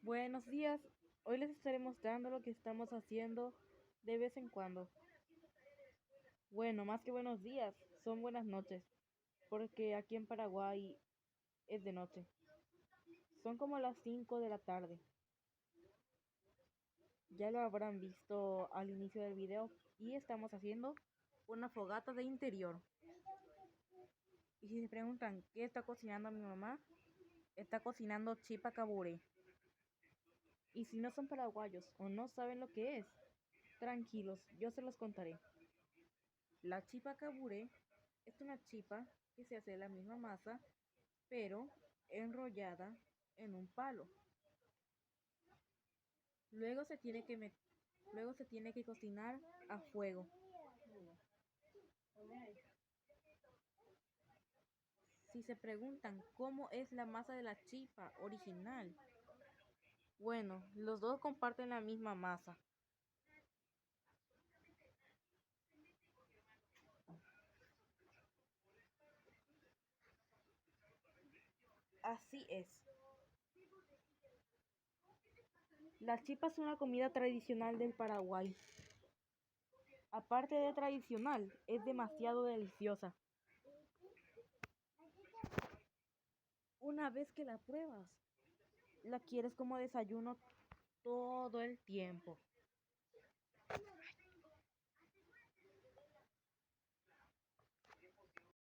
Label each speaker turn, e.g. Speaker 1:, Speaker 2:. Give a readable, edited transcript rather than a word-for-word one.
Speaker 1: Buenos días, hoy les estaré mostrando lo que estamos haciendo de vez en cuando. Bueno, más que buenos días, son buenas noches, porque aquí en Paraguay es de noche. Son como las 5 de la tarde. Ya lo habrán visto al inicio del video y estamos haciendo una fogata de interior. Y si se preguntan qué está cocinando mi mamá, está cocinando chipa caburé. Y si no son paraguayos o no saben lo que es, tranquilos, yo se los contaré. La chipa caburé es una chipa que se hace de la misma masa, pero enrollada en un palo. Luego luego se tiene que cocinar a fuego. Si se preguntan cómo es la masa de la chipa original, bueno, los dos comparten la misma masa. Así es. La chipa es una comida tradicional del Paraguay. Aparte de tradicional, es demasiado deliciosa. Una vez que la pruebas, la quieres como desayuno todo el tiempo.